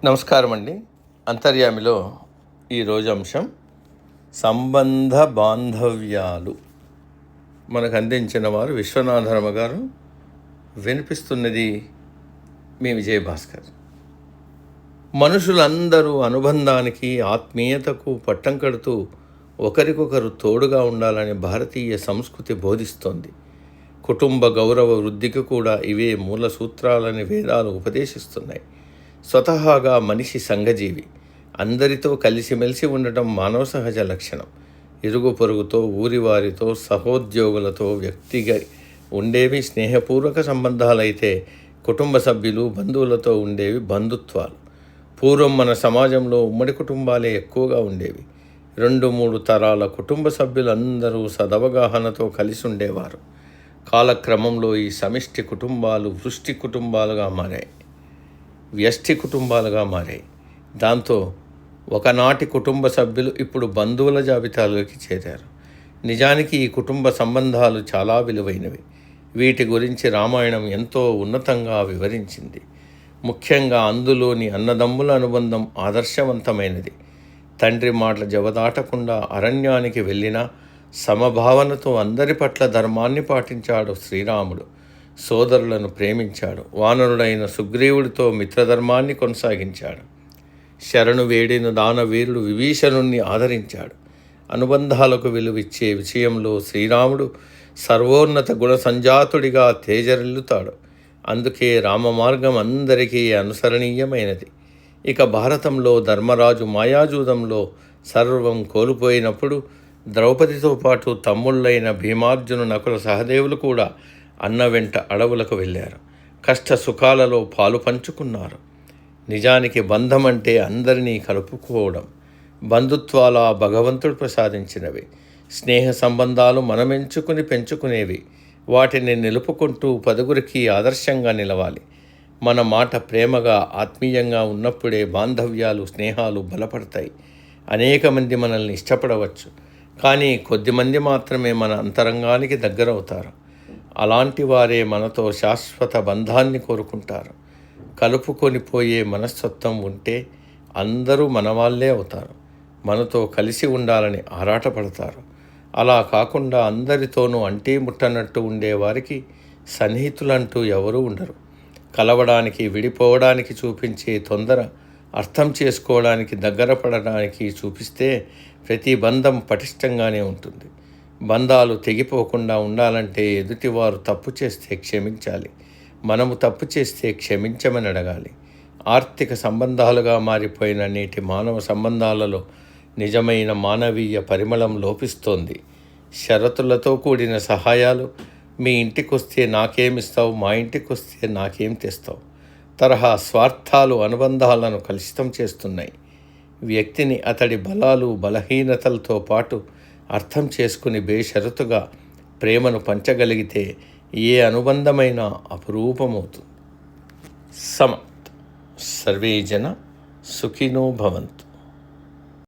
నమస్కారం అండి. అంతర్యామిలో ఈరోజు అంశం సంబంధ బాంధవ్యాలు. మనకు అందించిన వారు విశ్వనాథరమ గారు. వినిపిస్తున్నది మీ విజయభాస్కర్. మనుషులందరూ అనుబంధానికి, ఆత్మీయతకు పట్టం కడుతూ ఒకరికొకరు తోడుగా ఉండాలని భారతీయ సంస్కృతి బోధిస్తోంది. కుటుంబ గౌరవ వృద్ధికి కూడా ఇవే మూల సూత్రాలని వేదాలు ఉపదేశిస్తున్నాయి. స్వతహాగా మనిషి సంఘజీవి. అందరితో కలిసిమెలిసి ఉండటం మానవ సహజ లక్షణం. ఇరుగు పొరుగుతో, ఊరివారితో, సహోద్యోగులతో వ్యక్తిగా ఉండేవి స్నేహపూర్వక సంబంధాలైతే, కుటుంబ సభ్యులు, బంధువులతో ఉండేవి బంధుత్వాలు. పూర్వం మన సమాజంలో ఉమ్మడి కుటుంబాలే ఎక్కువగా ఉండేవి. 2-3 తరాల కుటుంబ సభ్యులందరూ సదవగాహనతో కలిసి ఉండేవారు. కాలక్రమంలో ఈ సమిష్టి కుటుంబాలు వృష్టి కుటుంబాలుగా మారాయి, వ్యష్టి కుటుంబాలుగా మారాయి. దాంతో ఒకనాటి కుటుంబ సభ్యులు ఇప్పుడు బంధువుల జాబితాలోకి చేరారు. నిజానికి ఈ కుటుంబ సంబంధాలు చాలా విలువైనవి. వీటి గురించి రామాయణం ఎంతో ఉన్నతంగా వివరించింది. ముఖ్యంగా అందులోని అన్నదమ్ముల అనుబంధం ఆదర్శవంతమైనది. తండ్రి మాటల జవదాటకుండా అరణ్యానికి వెళ్ళినా సమభావనతో అందరి పట్ల ధర్మాన్ని పాటించాడు శ్రీరాముడు. సోదరులను ప్రేమించాడు. వానరుడైన సుగ్రీవుడితో మిత్రధర్మాన్ని కొనసాగించాడు. శరణు వేడిన దానవీరుడు విభీషణుణ్ణి ఆదరించాడు. అనుబంధాలకు విలువిచ్చే విషయంలో శ్రీరాముడు సర్వోన్నత గుణ సంజాతుడిగా తేజరిల్లుతాడు. అందుకే రామమార్గం అందరికీ అనుసరణీయమైనది. ఇక భారతంలో ధర్మరాజు మాయాజూదంలో సర్వం కోల్పోయినప్పుడు ద్రౌపదితో పాటు తమ్ముళ్ళైన భీమార్జును, నకుల, సహదేవులు కూడా అన్న వెంట అడవులకు వెళ్ళారు. కష్ట సుఖాలలో పాలు పంచుకున్నారు. నిజానికి బంధం అంటే అందరినీ కలుపుకోవడం. బంధుత్వాల భగవంతుడు ప్రసాదించినవి. స్నేహ సంబంధాలు మనమెంచుకుని పెంచుకునేవి. వాటిని నిలుపుకుంటూ పదుగురికి ఆదర్శంగా నిలవాలి. మన మాట ప్రేమగా, ఆత్మీయంగా ఉన్నప్పుడే బాంధవ్యాలు, స్నేహాలు బలపడతాయి. అనేక మంది మనల్ని ఇష్టపడవచ్చు, కానీ కొద్దిమంది మాత్రమే మన అంతరంగానికి దగ్గరవుతారు. అలాంటి వారే మనతో శాశ్వత బంధాన్ని కోరుకుంటారు. కలుపుకొని పోయే మనస్తత్వం ఉంటే అందరూ మనవాళ్ళే అవుతారు. మనతో కలిసి ఉండాలని ఆరాటపడతారు. అలా కాకుండా అందరితోనూ అంటీ ముట్టనట్టు ఉండేవారికి సన్నిహితులంటూ ఎవరూ ఉండరు. కలవడానికి, విడిపోవడానికి చూపించే తొందర అర్థం చేసుకోవడానికి, దగ్గర పడడానికి చూపిస్తే ప్రతి బంధం పటిష్టంగానే ఉంటుంది. బంధాలు తెగిపోకుండా ఉండాలంటే ఎదుటివారు తప్పు చేస్తే క్షమించాలి. మనము తప్పు చేస్తే క్షమించమని అడగాలి. ఆర్థిక సంబంధాలుగా మారిపోయిన నేటి మానవ సంబంధాలలో నిజమైన మానవీయ పరిమళం లోపిస్తోంది. షరతులతో కూడిన సహాయాలు, మీ ఇంటికొస్తే నాకేమిస్తావు, మా ఇంటికొస్తే నాకేం తెస్తావు తరహా స్వార్థాలు అనుబంధాలను కలుషితం చేస్తున్నాయి. వ్యక్తిని అతడి బలాలు, బలహీనతలతో పాటు అర్థం చేసుకుని బేషరతుగా ప్రేమను పంచగలిగితే ఏ అనుబంధమైనా అపురూపమవుతుంది. సర్వే జన సుఖినో భవంతు.